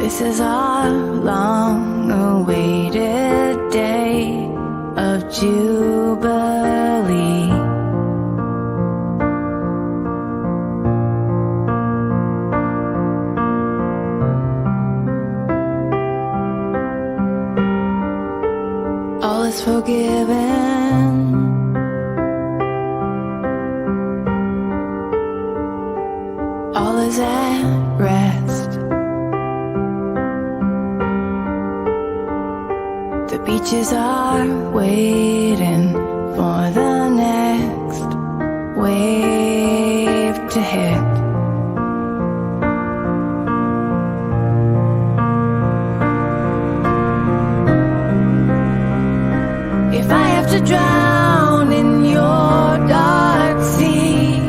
This is our long-awaited day of jubilee. All is forgiven. All is at rest. The beaches are waiting for the next wave to hit. If I have to drown in your dark sea,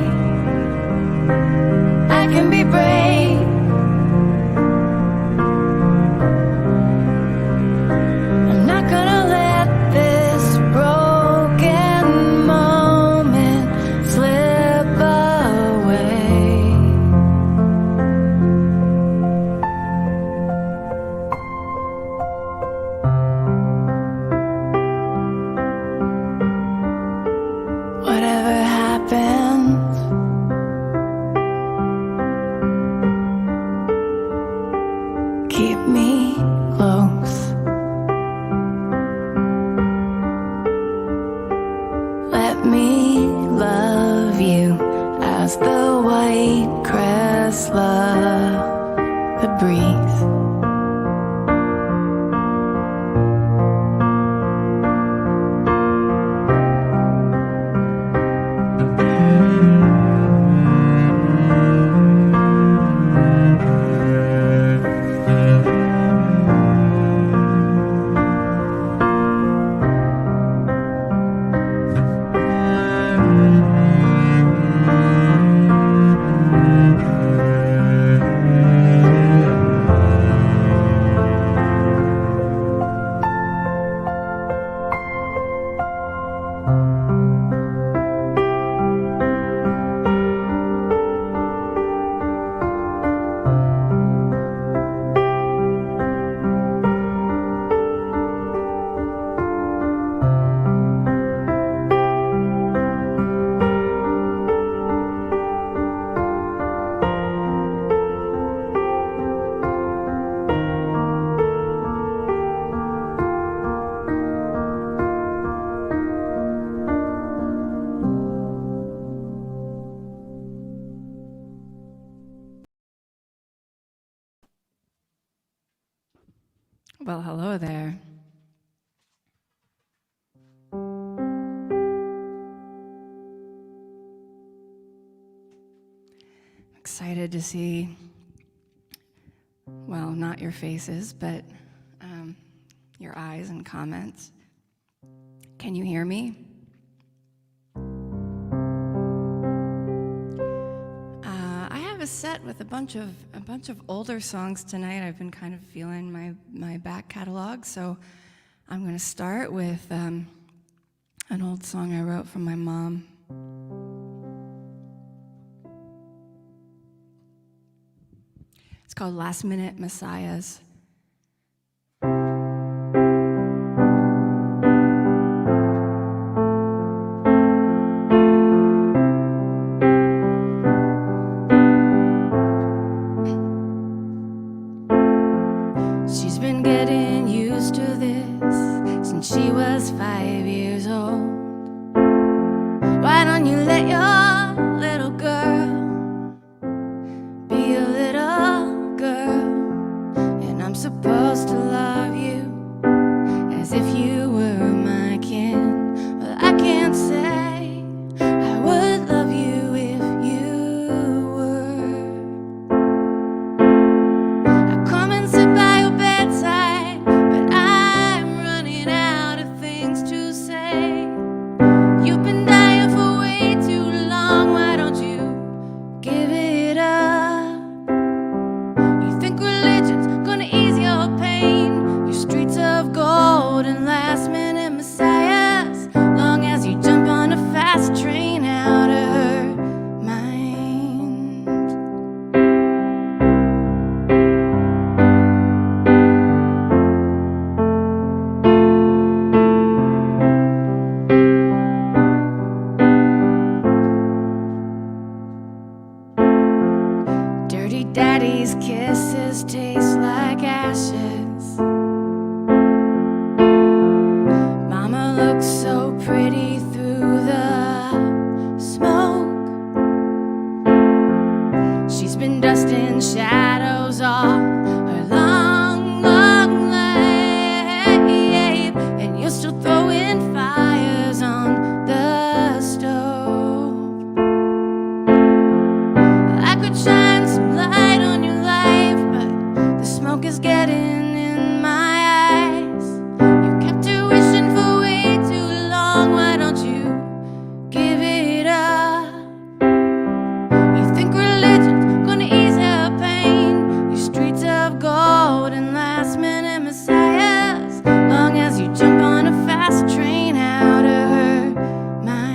I can be brave. I'm not gonna let this broken moment slip away. Whatever happens, keep me close. Let me love you as the white crest love the breeze. Well, hello there. Excited to see, well, not your faces, but your eyes and comments. Can you hear me? I have a set with a bunch of older songs tonight. I've been kind of feeling my back catalog, so I'm going to start with an old song I wrote for my mom. It's called Last Minute Messiahs. She's been getting used to this since she was 5 years old. Why don't you let your little girl be a little girl? And Daddy's kisses taste like ashes. Mama looks so pretty through the smoke. She's been dusting shadows all her long, long life, and you're still throwing fires on the stove. I could shine some light on your life, but the smoke is getting in my eyes. You've kept her wishing for way too long. Why don't you give it up? You think religion's gonna ease her pain, your streets of gold and last-minute messiahs, long as you jump on a fast train out of her mind.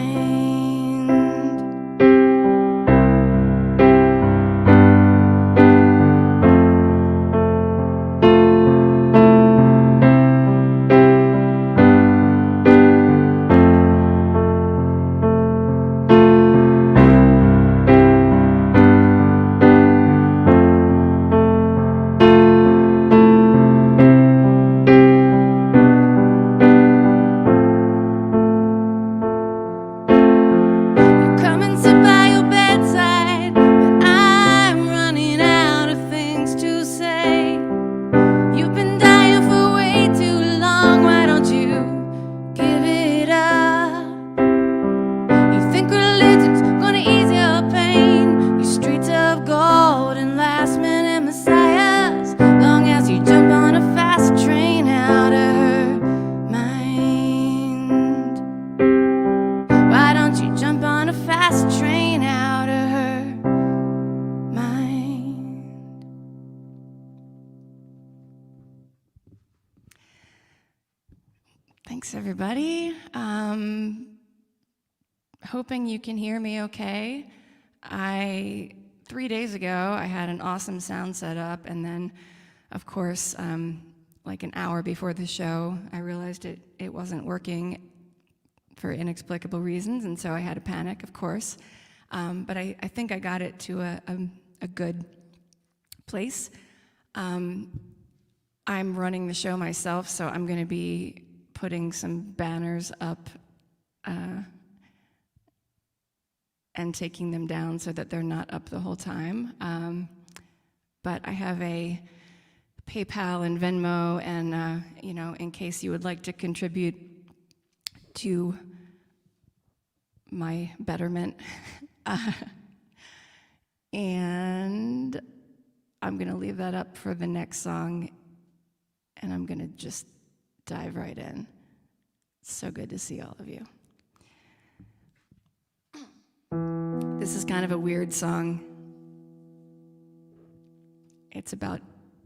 Come and sit by your bedside, but I'm running out of things to say. You've been dying for way too long. Why don't you give it up? You think religion's gonna ease your pain, your streets of gold and last-minute messiahs, long as you jump on a fast train out of her mind. Why don't you jump on a fast train out of her mind? Thanks, everybody. Hoping you can hear me okay. 3 days ago, I had an awesome sound set up, and then, of course, like an hour before the show, I realized it wasn't working for inexplicable reasons, and so I had to panic, of course. But I think I got it to a good place. I'm running the show myself, so I'm going to be putting some banners up and taking them down so that they're not up the whole time. But I have a PayPal and Venmo, and in case you would like to contribute to my betterment. And I'm going to leave that up for the next song, and I'm going to just dive right in. It's so good to see all of you. This is kind of a weird song. It's about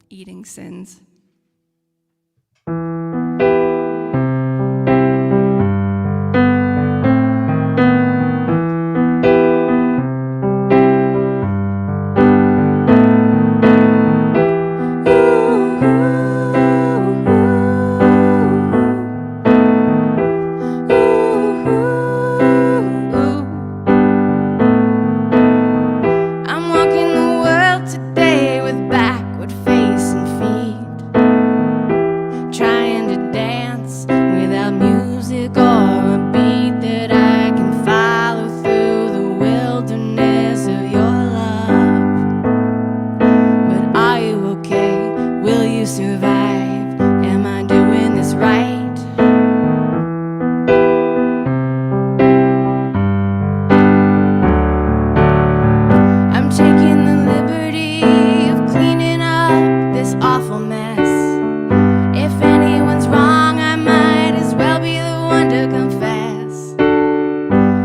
eating sins. I'm walking the world today with backward face and feet, trying to dance without music or a beat that I can follow through the wilderness of your love. But are you okay? Will you survive? Am I doing this right? I'm taking the liberty of cleaning up this awful mess. If anyone's wrong, I might as well be the one to confess.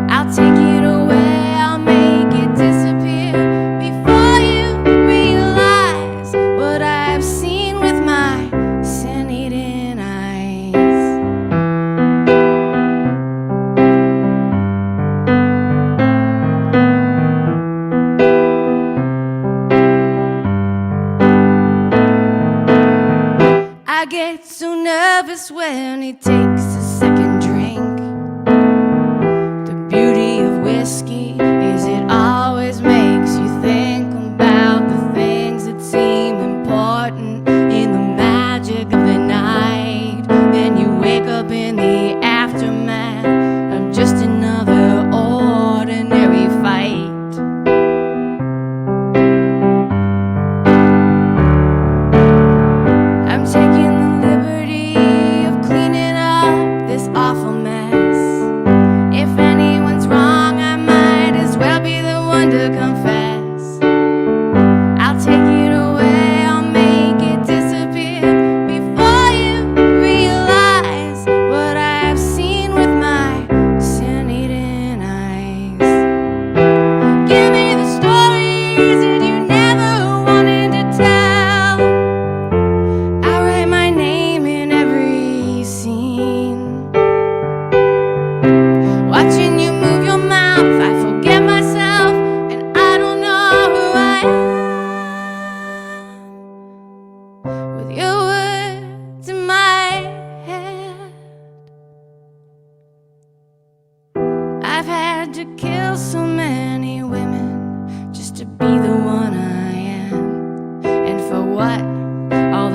I'll take it away, I'll make it disappear before you realize what I've seen with my sin-eating eyes. I get so nervous when he takes a second drink. The beauty of whiskey is it always makes you think about the things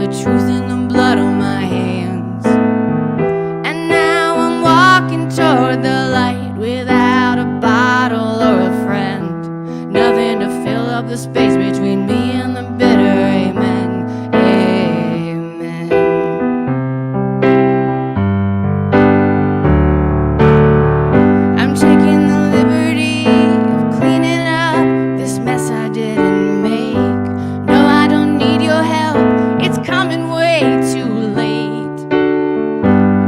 the truth in the blood on my hands. And now I'm walking toward the light without a bottle or a friend. Nothing to fill up the space between me and the bitter. Amen, amen. I'm taking the liberty of cleaning up this mess I didn't make. No, I don't need your help, it's coming way too late.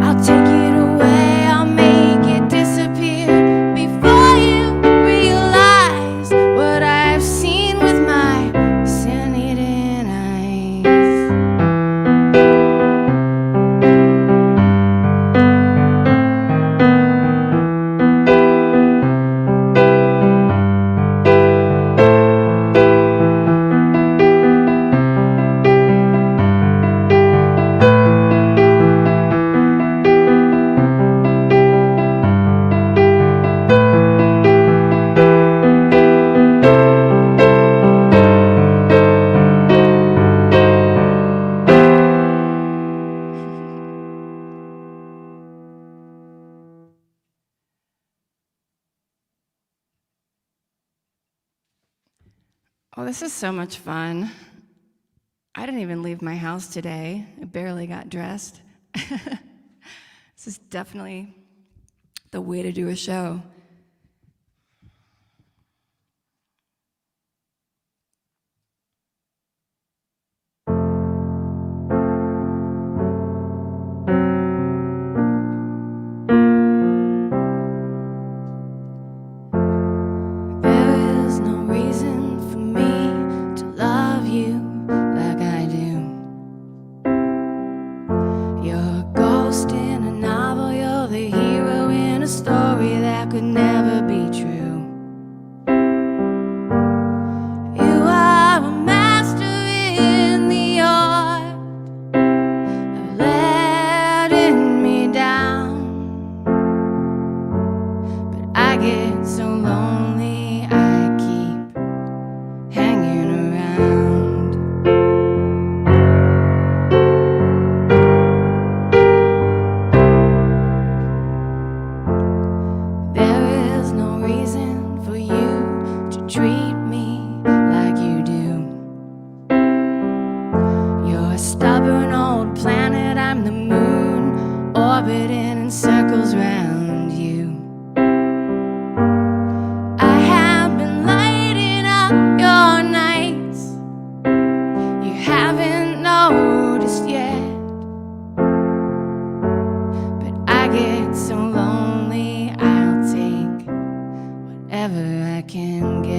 I'll take it away, I'll make it disappear before you realize what I've seen with my sin-eating eyes. Oh, this is so much fun. I didn't even leave my house today. I barely got dressed. This is definitely the way to do a show. There is no reason for me to love you like I do. You're a ghost in a novel, you're the hero in a story that could never be true. You are a master in the art of letting me down. But I get so lonely, I keep hanging around. There is no reason for you to treat me like you do. You're a stubborn old planet, I'm the moon, orbiting in circles round you. I have been lighting up your nights, you haven't noticed yet. But I get so lonely, I'll take whatever I can get.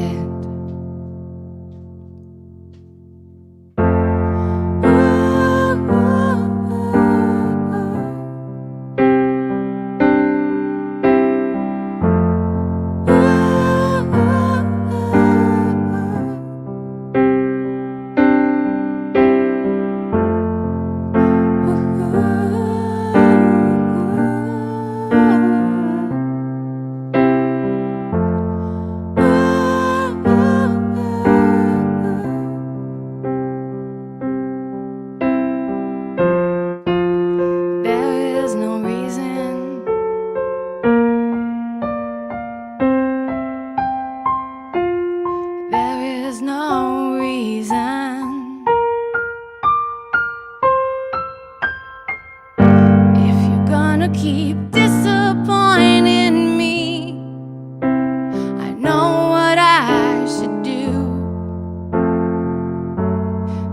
There is no reason. There is no reason. If you're gonna keep disappointing me, I know what I should do.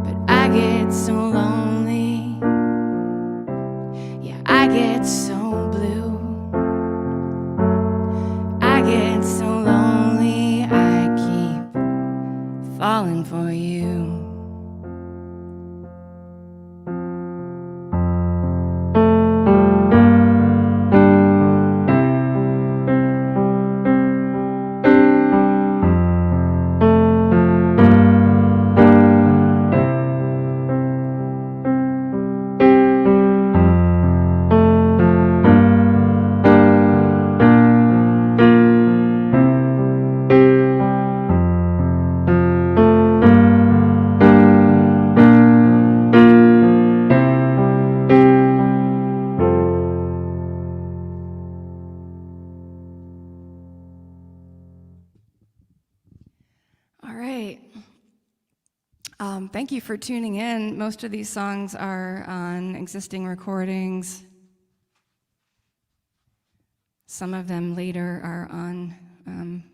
But I get so lonely, yeah, I get so blue. I get so lonely, I keep falling for you. Thank you for tuning in. Most of these songs are on existing recordings. Some of them later are on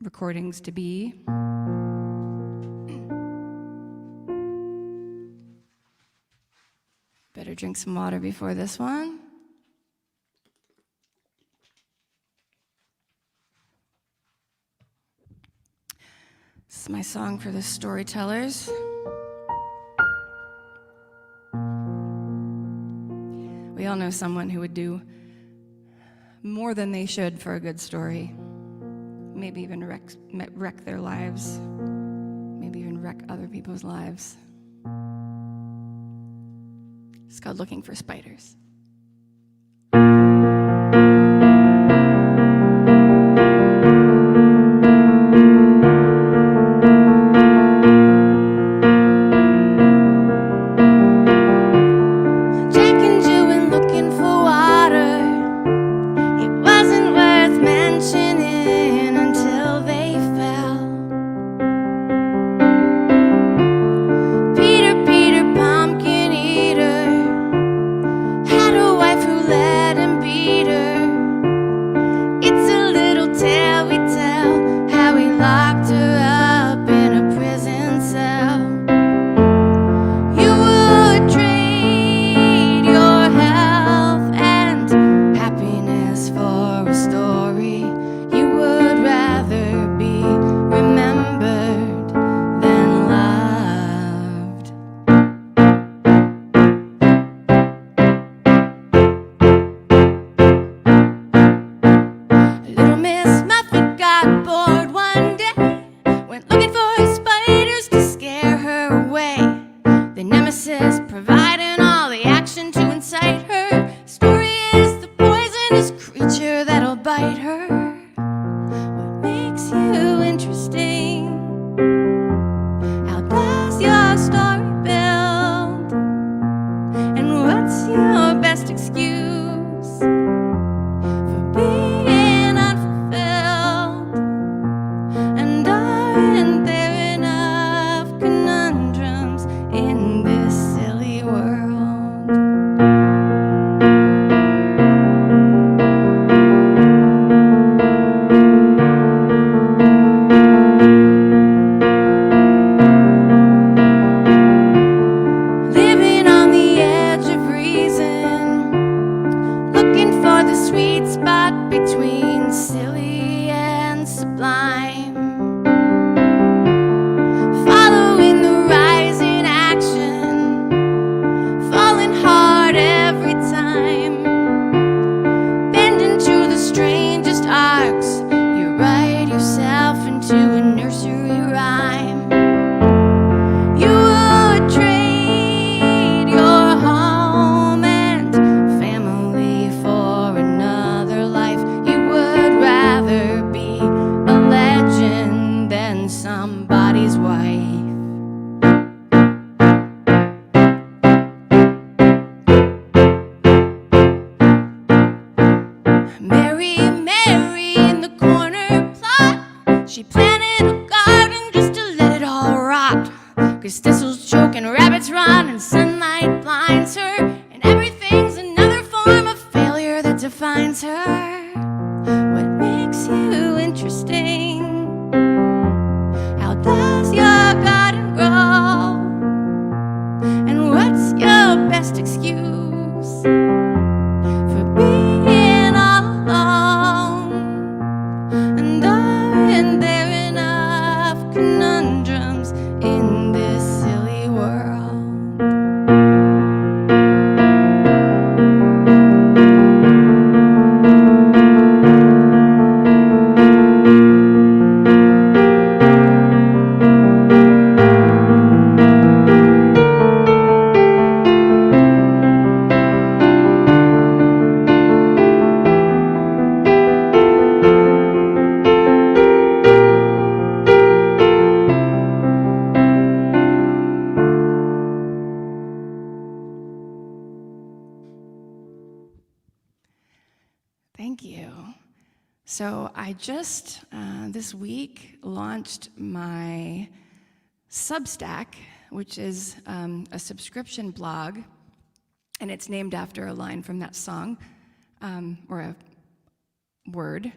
recordings to be. Better drink some water before this one. This is my song for the storytellers. We all know someone who would do more than they should for a good story. Maybe even wreck their lives. Maybe even wreck other people's lives. It's called Looking for Spiders. Thank you. So I just this week launched my Substack, which is a subscription blog, and it's named after a line from that song, or a word.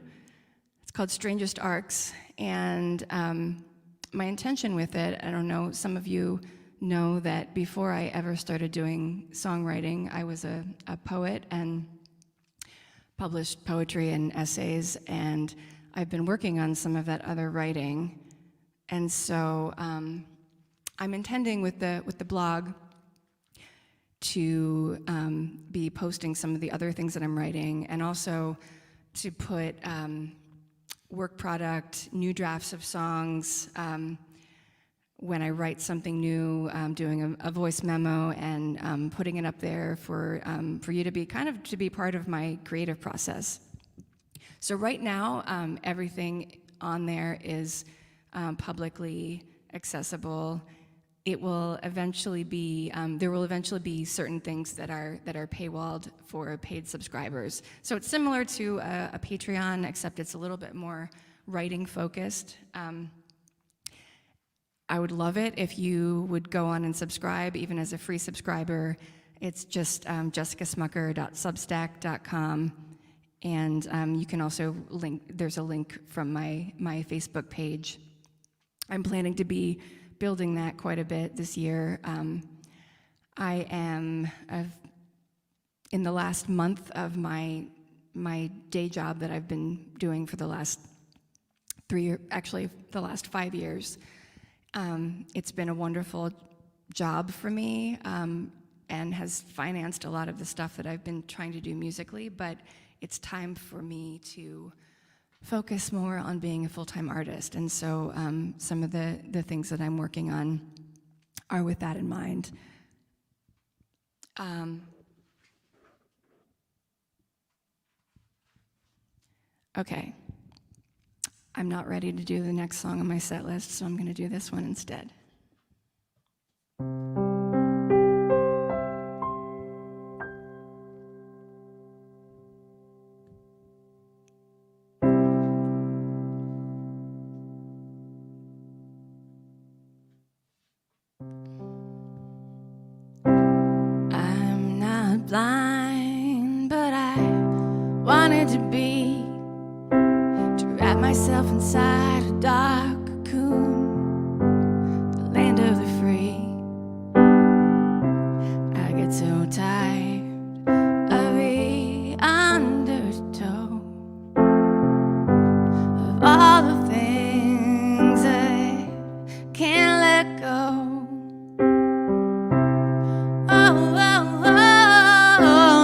It's called Strangest Arcs, and my intention with it, I don't know, some of you know that before I ever started doing songwriting, I was a poet and published poetry and essays, and I've been working on some of that other writing. And so I'm intending with the blog to be posting some of the other things that I'm writing, and also to put work product, new drafts of songs, when I write something new, doing a voice memo and putting it up there for you to be part of my creative process. So right now, everything on there is publicly accessible. It will eventually be, there will eventually be certain things that are paywalled for paid subscribers. So it's similar to a Patreon, except it's a little bit more writing focused. I would love it if you would go on and subscribe, even as a free subscriber. It's just jessicasmucker.substack.com, and you can also there's a link from my Facebook page. I'm planning to be building that quite a bit this year. I am in the last month of my day job that I've been doing for the last the last 5 years. It's been a wonderful job for me, and has financed a lot of the stuff that I've been trying to do musically, but it's time for me to focus more on being a full-time artist. And so some of the things that I'm working on are with that in mind. Okay. I'm not ready to do the next song on my set list, so I'm going to do this one instead. I'm not blind, but I wanted to be, wrap myself inside a dark cocoon, the land of the free. I get so tired of the undertow of all the things I can't let go. Oh, oh, oh,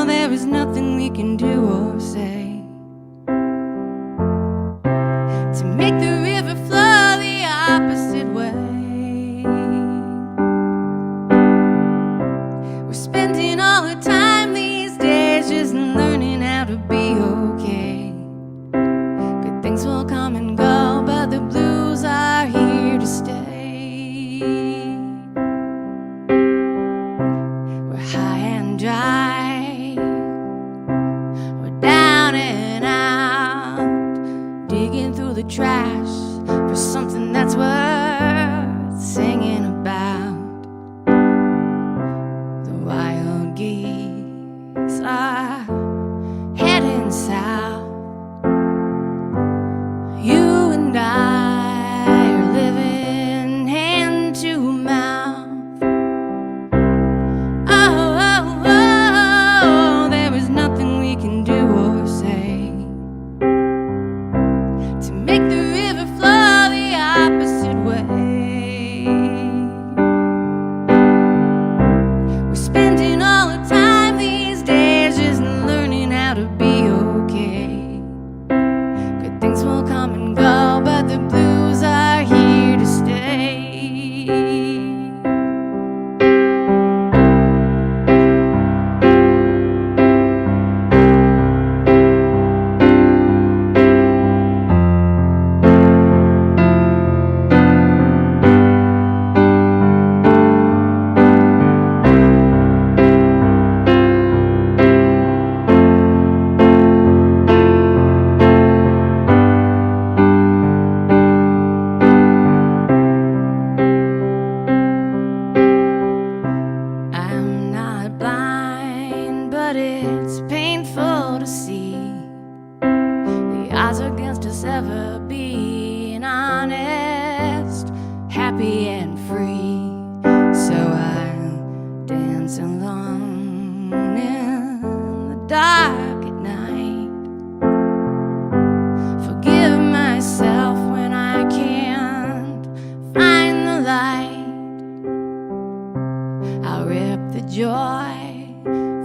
joy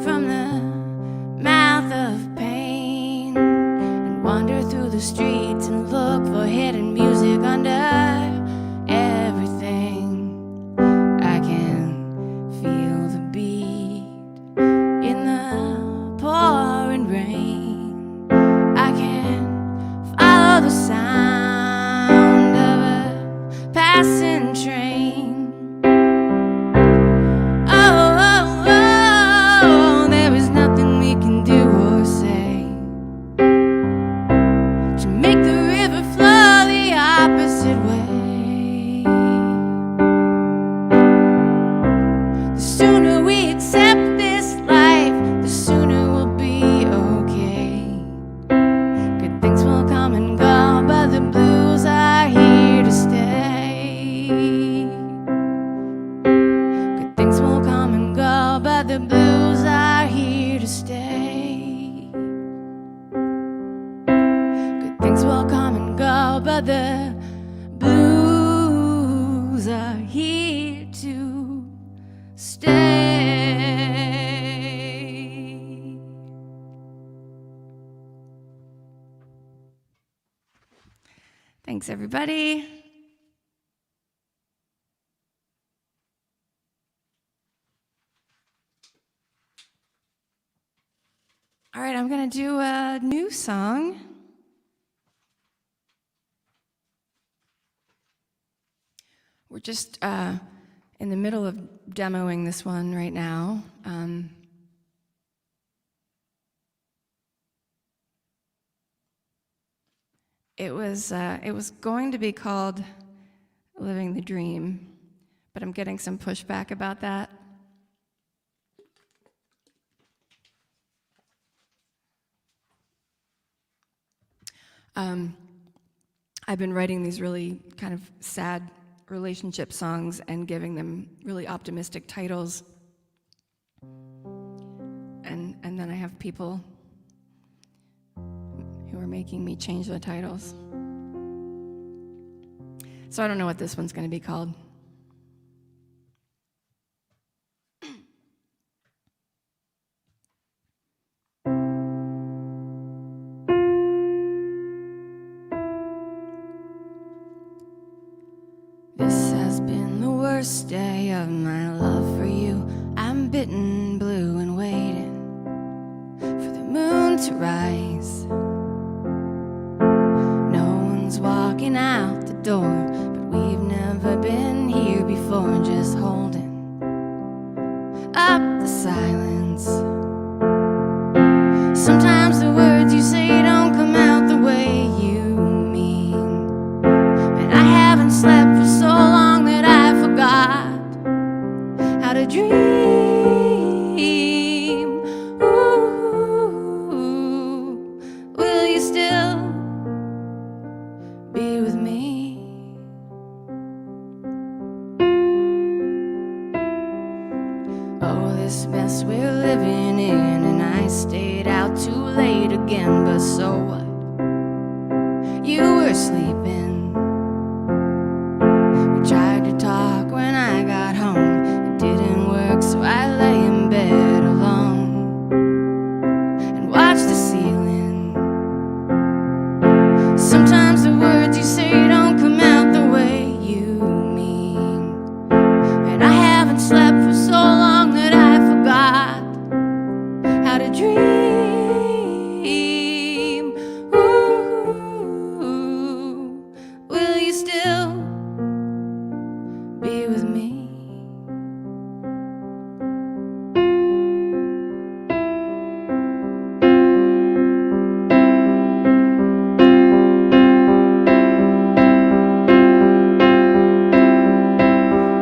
from the mouth of pain, and wander through the streets and look for hidden music under everything. I can feel the beat in the pouring rain. I can follow the sound of a passing train. There is nothing we can do or say to make the river flow the opposite way. The sooner we accept this life, the sooner we'll be okay. Good things will come and go, but the blues are here to stay. Good things will come and go, but the blues are here to stay. Good things will come and go, but the blues are here to stay. Thanks, everybody. All right, I'm going to do a new song. We're just in the middle of demoing this one right now. It was going to be called Living the Dream, but I'm getting some pushback about that. I've been writing these really kind of sad relationship songs and giving them really optimistic titles. And then I have people who are making me change the titles. So I don't know what this one's going to be called. This has been the worst day of my love for you. I'm bitten blue and waiting for the moon to rise. No one's walking out the door, but we've never been here before, just holding up the silence. Sometimes the words you say don't come out the way you mean, and I haven't slept for so long that I forgot how to dream. Ooh, will you still be with me? Oh, this mess we're living in, and I stayed out too late again, but so what? You were sleeping. We tried to talk when I got home. It didn't work, so I lay in bed alone and watched the ceiling. Sometimes the words you say don't come out the way you mean, and I haven't slept for so long that I forgot how to dream. Ooh, will you still be with me?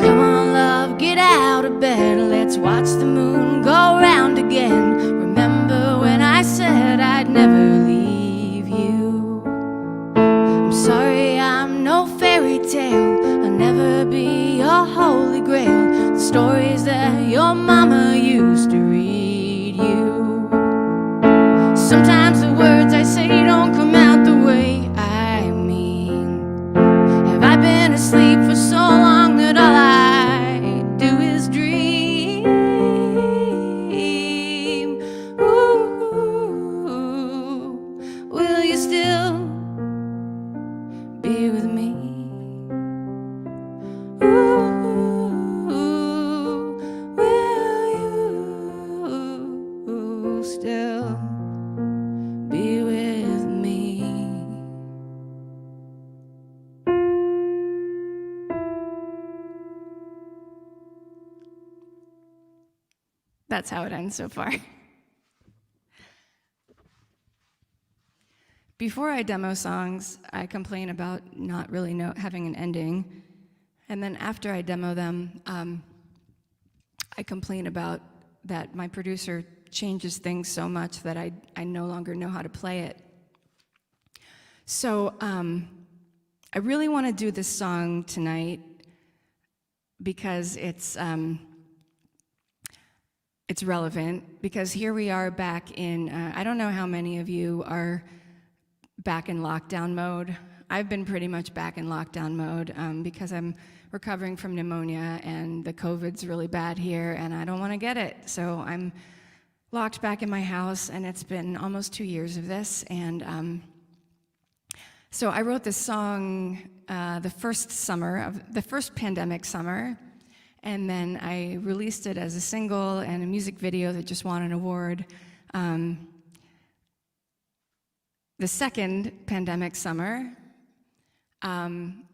Come on, love, get out of bed. Let's watch the moon go round again. Remember when I said I'd never leave you? I'm sorry, I'm no fairy tale. I'll never be your holy grail. The stories that your mama used to read you. Sometimes the words I say don't come out the way I mean. Have I been asleep for so long that all I do is dream? That's how it ends so far. Before I demo songs, I complain about not really having an ending. And then after I demo them, I complain about that my producer changes things so much that I no longer know how to play it. So I really want to do this song tonight because it's relevant, because here we are back in, I don't know how many of you are back in lockdown mode. I've been pretty much back in lockdown mode because I'm recovering from pneumonia and the COVID's really bad here and I don't want to get it. So I'm locked back in my house and it's been almost 2 years of this. And so I wrote this song the first pandemic summer, and then I released it as a single and a music video that just won an award. The second pandemic summer,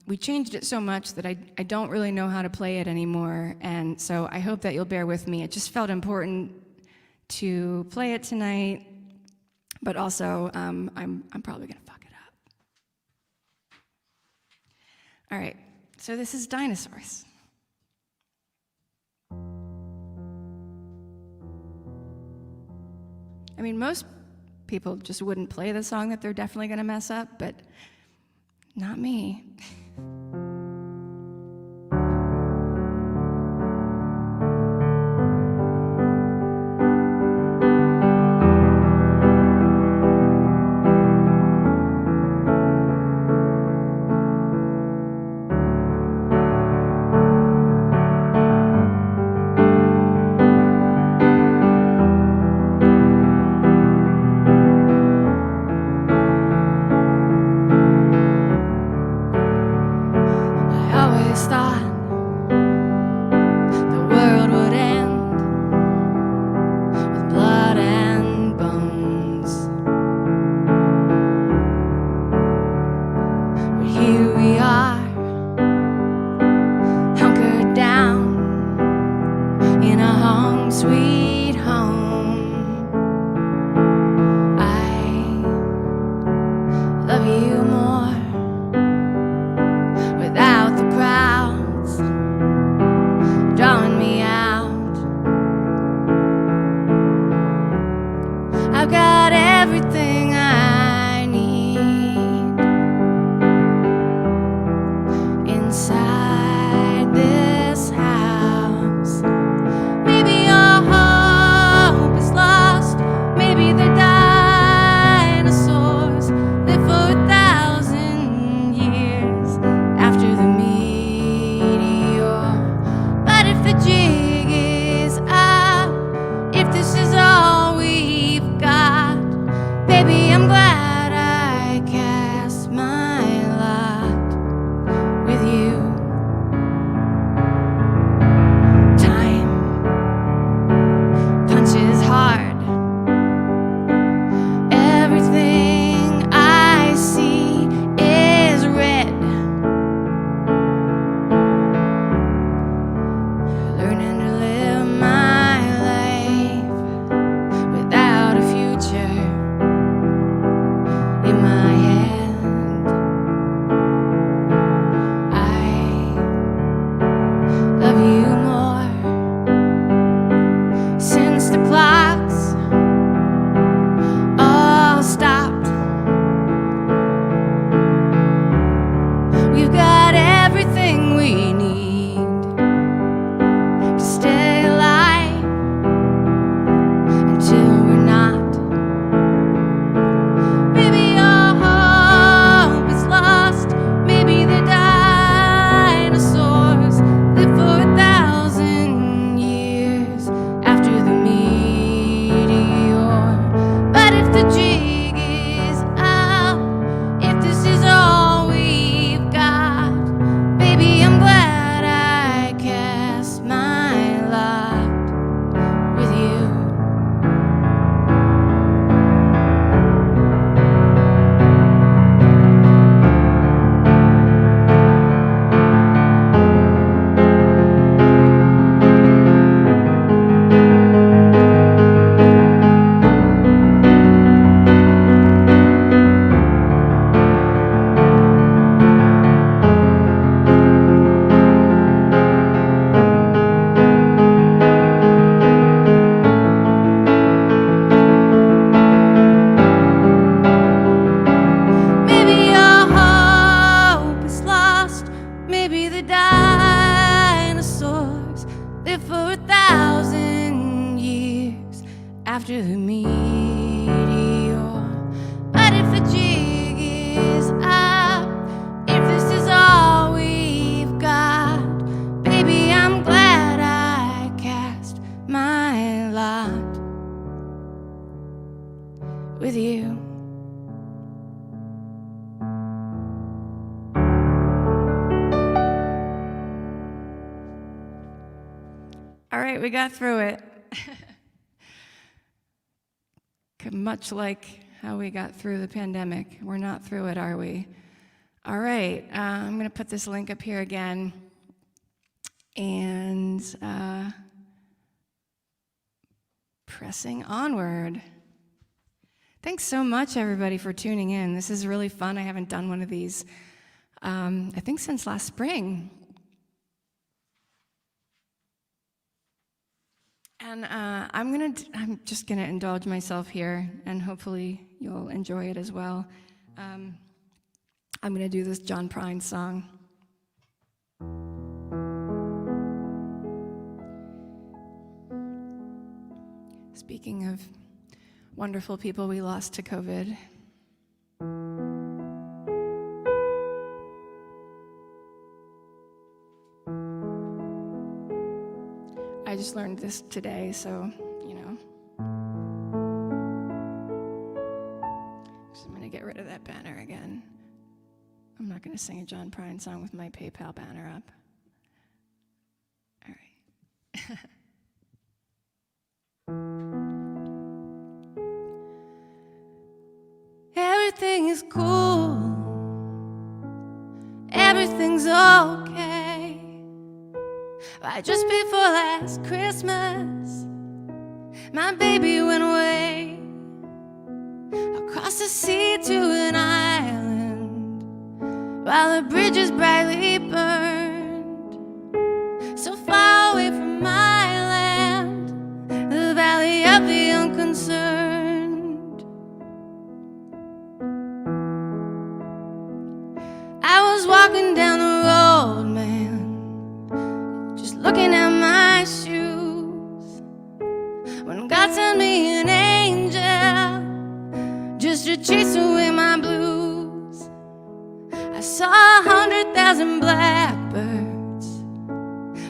we changed it so much that I don't really know how to play it anymore, and so I hope that you'll bear with me. It just felt important to play it tonight, but also I'm probably gonna fuck it up. All right, so this is Dinosaurs. I mean, most people just wouldn't play the song that they're definitely gonna mess up, but not me. for 1,000 years after the meteor. But if the jig is up, if this is all we've got, baby, I'm glad I cast my lot with you. All right, we got through it. Much like how we got through the pandemic. We're not through it, are we? All right, I'm going to put this link up here again. And pressing onward. Thanks so much, everybody, for tuning in. This is really fun. I haven't done one of these, I think, since last spring. And I'm just gonna indulge myself here, and hopefully you'll enjoy it as well. I'm gonna do this John Prine song. Speaking of wonderful people we lost to COVID. I just learned this today, so, you know. So I'm gonna get rid of that banner again. I'm not gonna sing a John Prine song with my PayPal banner up. All right. Everything is cool. Everything's okay. Right just before last Christmas, my baby went away across the sea to an island while the bridges brightly burned, so far away from my land, the valley of the unconcerned. I was walking down the road, man, looking at my shoes, when God sent me an angel just to chase away my blues. I saw 100,000 blackbirds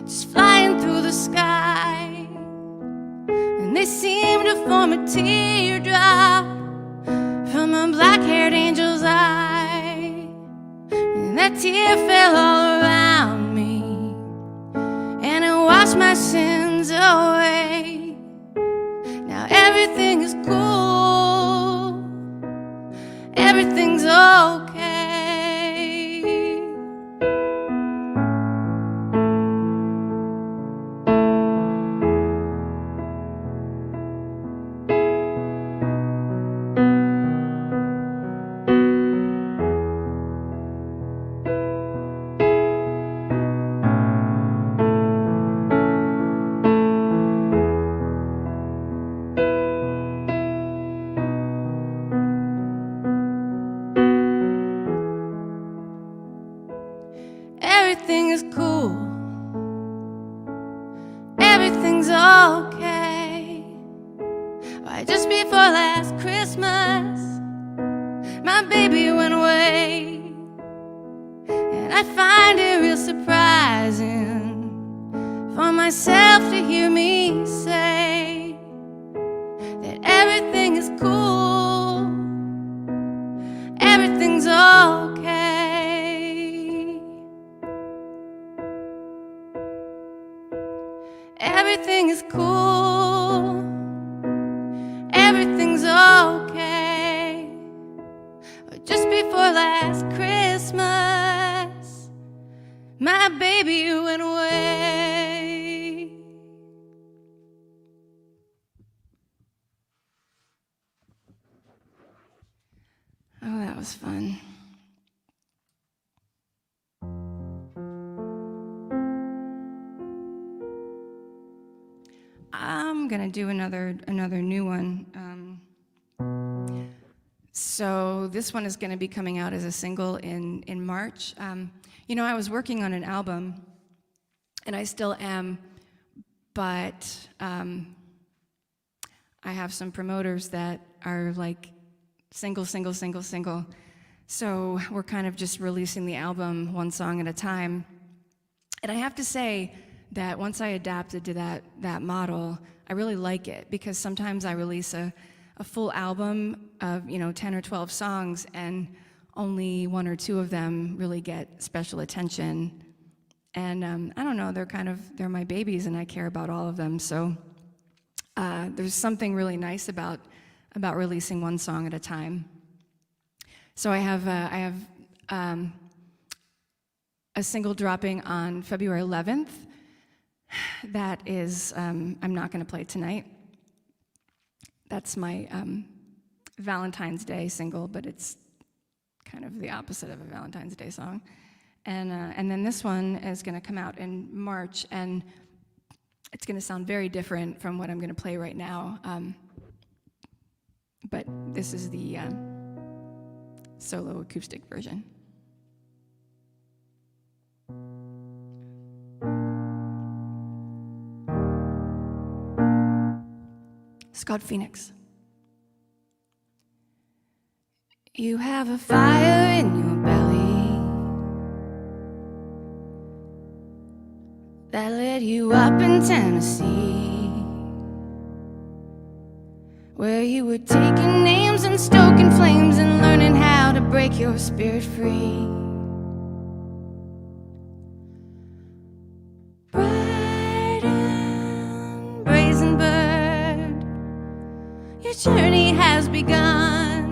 just flying through the sky, and they seemed to form a teardrop from a black-haired angel's eye, and that tear fell all around me and it washed my sins away. Now everything is cool, everything's okay. Everything is cool, everything's okay. Why, just before last Christmas, my baby went away, and I find it real surprising for myself to hear me say that everything is cool, everything's okay. Everything is cool, everything's okay. But just before last Christmas, my baby went away. Oh, that was fun. I'm gonna do another new one. So this one is gonna be coming out as a single in March. You know, I was working on an album, and I still am, but I have some promoters that are like single. So we're kind of just releasing the album one song at a time. And I have to say that once I adapted to that model, I really like it, because sometimes I release a full album of 10 or 12 songs, and only one or two of them really get special attention. And I don't know, they're my babies, and I care about all of them. So there's something really nice about releasing one song at a time. So I have a single dropping on February 11th. That is, I'm not going to play tonight. That's my Valentine's Day single, but it's kind of the opposite of a Valentine's Day song. And then this one is going to come out in March, and it's going to sound very different from what I'm going to play right now. But this is the solo acoustic version. It's called Phoenix. You have a fire in your belly that led you up in Tennessee, where you were taking names and stoking flames and learning how to break your spirit free. Bright and brazen bird, your journey has begun.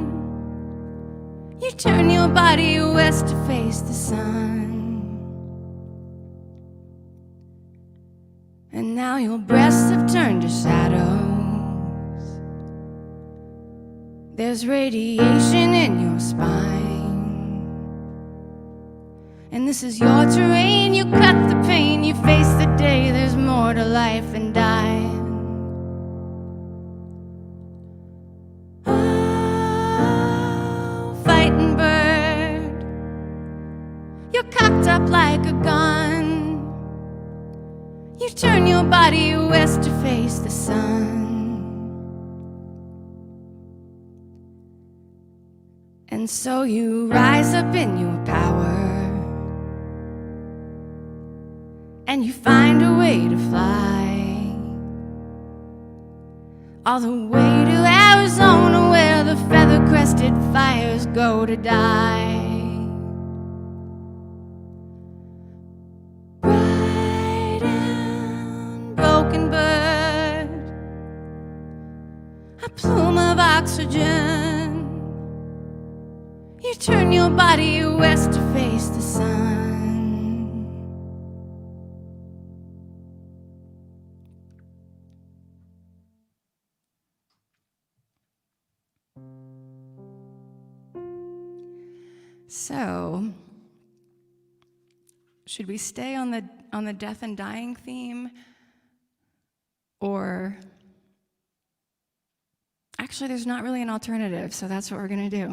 You turn your body west to face the sun, and now your breasts have turned to shadows. There's radiation in your spine, and this is your terrain. You cut the pain, you face the day. There's more to life than dying. You're cocked up like a gun. You turn your body west to face the sun, and so you rise up in your power, and you find a way to fly all the way to Arizona, where the feather-crested fires go to die. A plume of oxygen. You turn your body west to face the sun. So, should we stay on the death and dying theme, or actually, there's not really an alternative, so that's what we're going to do.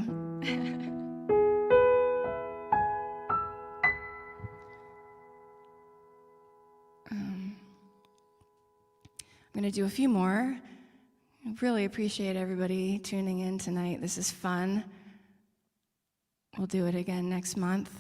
I'm going to do a few more. I really appreciate everybody tuning in tonight. This is fun. We'll do it again next month.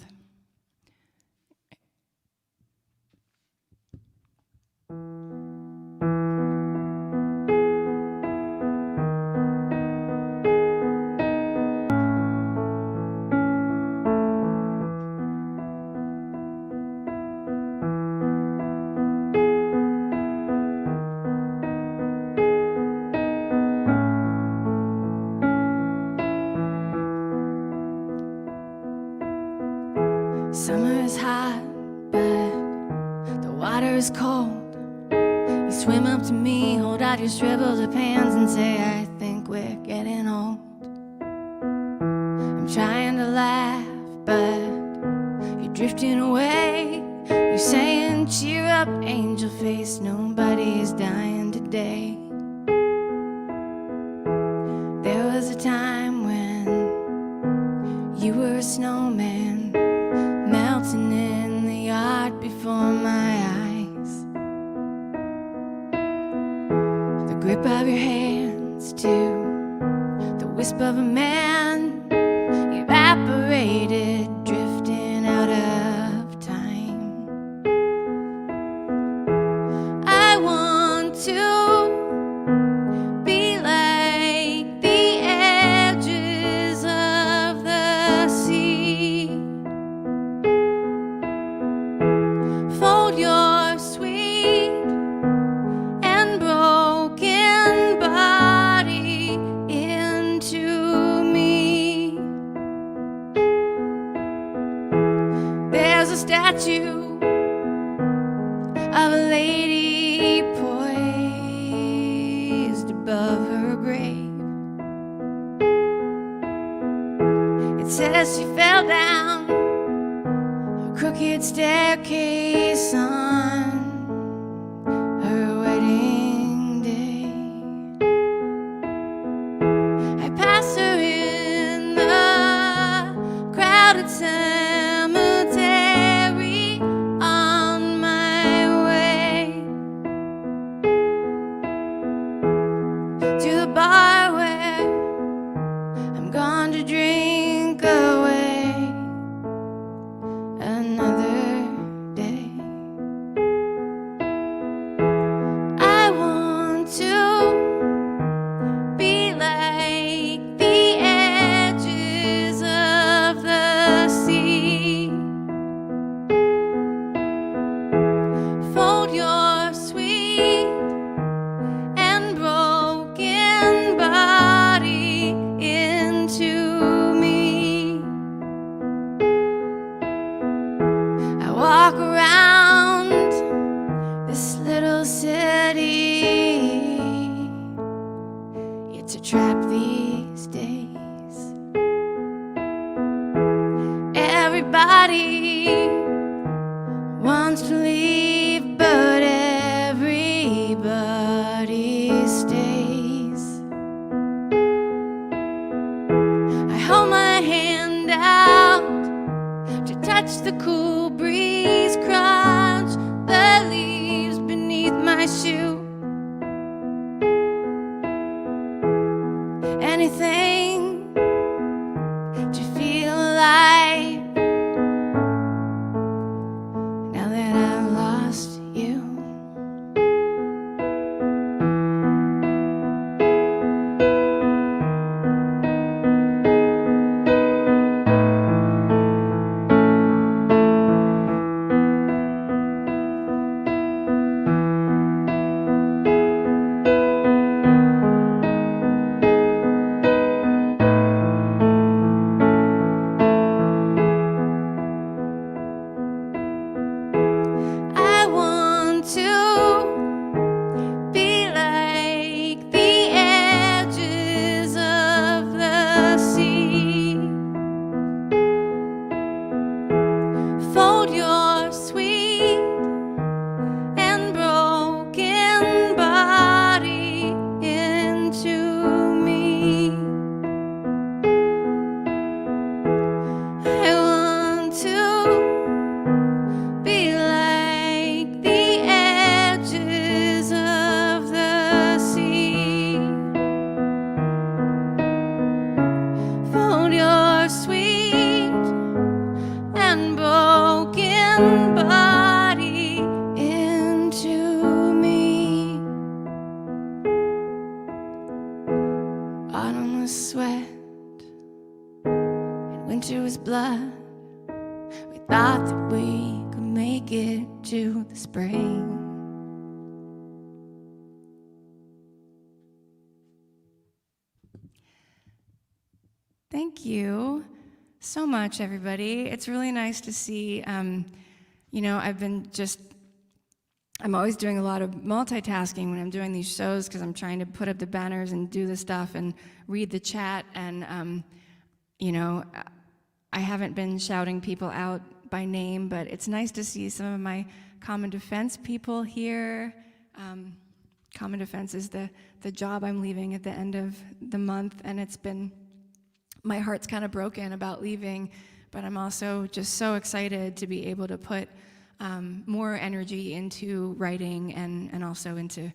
Summer is hot, but the water is cold. You swim up to me, hold out your shriveled up hands and say, I think we're getting old. I'm trying to laugh, but you're drifting away. You're saying, cheer up, angel face, nobody's dying today. There was a time when you were a snowman, melting in the yard before my eyes. grip of your hands to the wisp of a man evaporated, drifting out of time. I want to be like the edges of the sea. Fold your sweet and broken body into me. There's a statue of a lady poised above her grave. It says she fell down a crooked staircase on her wedding day. I pass her in the crowded cemetery on my way to the bar where I'm gone to drink away another day. I want to be like the edges of the sea. Fold your sweet and broken body into me. I walk around this little city. It's a trap these days. Everybody wants to leave, but everybody stays. I hold my hand out to touch the cool breeze, crunch the leaves beneath my shoe. Anything to feel alive now that I've lost you. I want to be like the edges of the sea. Fold your sweet and broken body into me. I want to be like the edges of the sea. Fold your sweet and broken body into me. Autumn was sweat and winter was blood. We thought that we could make it to the spring. Thank you so much, everybody. It's really nice to see, I'm always doing a lot of multitasking when I'm doing these shows because I'm trying to put up the banners and do the stuff and read the chat. And, I haven't been shouting people out by name, but it's nice to see some of my Common Defense people here. Common Defense is the job I'm leaving at the end of the month, and it's been, my heart's kind of broken about leaving, but I'm also just so excited to be able to put more energy into writing and also into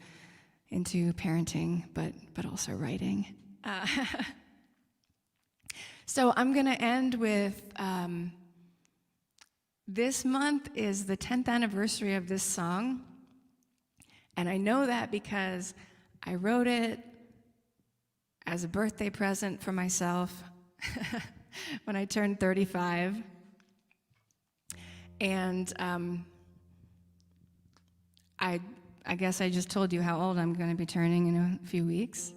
into parenting, but also writing. So I'm going to end with, this month is the 10th anniversary of this song, and I know that because I wrote it as a birthday present for myself when I turned 35. And I guess I just told you how old I'm going to be turning in a few weeks.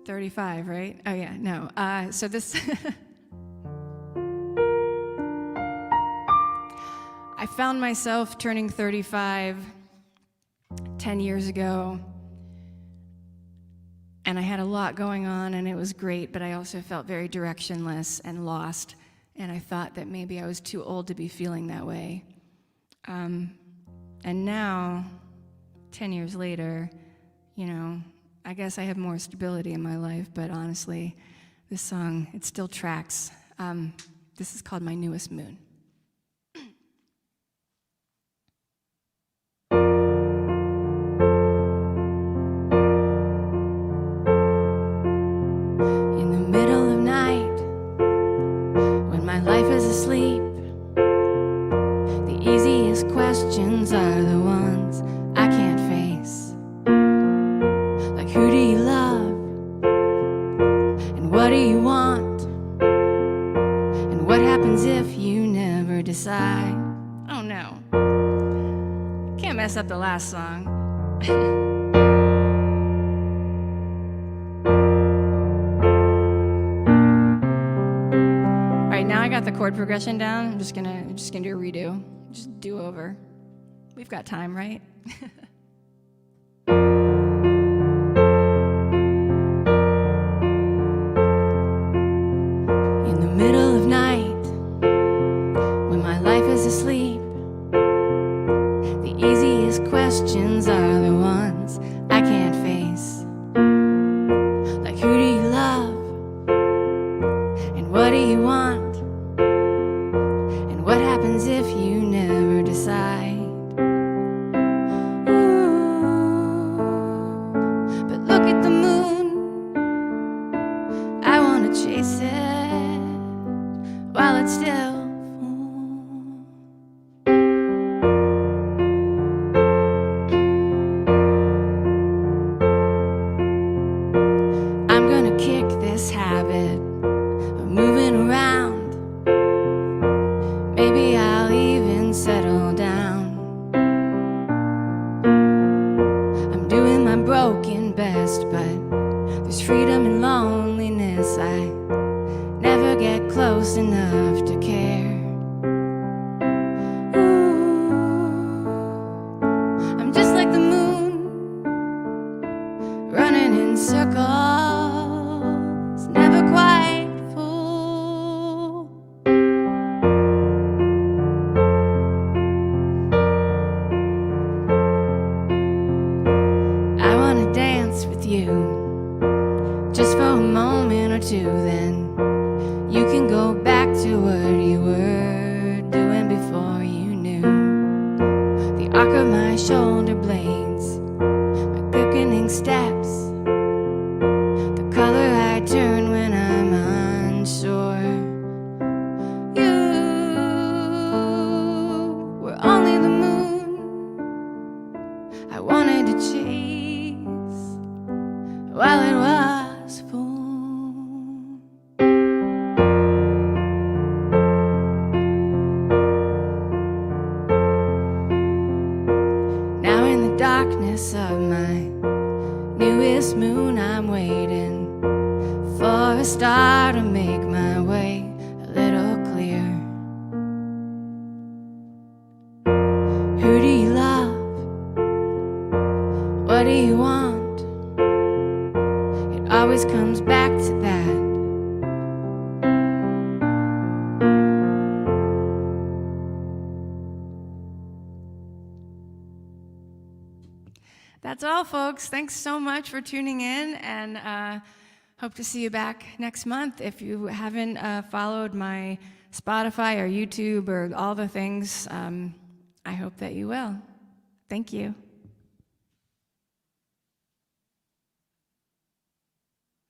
35, right? Oh yeah, no. So this, I found myself turning 35 10 years ago, and I had a lot going on, and it was great, but I also felt very directionless and lost, and I thought that maybe I was too old to be feeling that way. And now, 10 years later, you know, I guess I have more stability in my life, but honestly, this song, it still tracks. This is called My Newest Moon. In the middle of night, when my life is asleep, the easiest questions are the ones I can't face. Like, who do you love? And what do you want? And what happens if you never decide? Oh no. Can't mess up the last song. All right, now I got the chord progression down. I'm just gonna do a redo. Just do over. We've got time, right? In the middle of night, when my life is asleep, the easiest questions are the ones I can't face. Like, who do you love? And what do you want? And what happens if you never decide? Ooh, but look at the moon. I wanna chase it while it's still full. I'm gonna kick this habit of moving around. Maybe I'll even settle down. I'm doing my broken best, but there's freedom in loneliness. I never get close enough to care. Ooh, I'm just like the moon, running in circles, never quite full. I wanna dance with you just for a moment or two, then you can go back to what you were doing before you knew. The arc of my shoulder blades, my quickening steps, the color I turn when I'm unsure. You were only the moon I wanted to chase while it was full. Now in the darkness of my newest moon, I'm waiting for a star to make my way a little clear. Who do you love? What do you want? It always comes back to that. That's all, folks. Thanks so much for tuning in, and hope to see you back next month. If you haven't followed my Spotify or YouTube or all the things, I hope that you will. Thank you.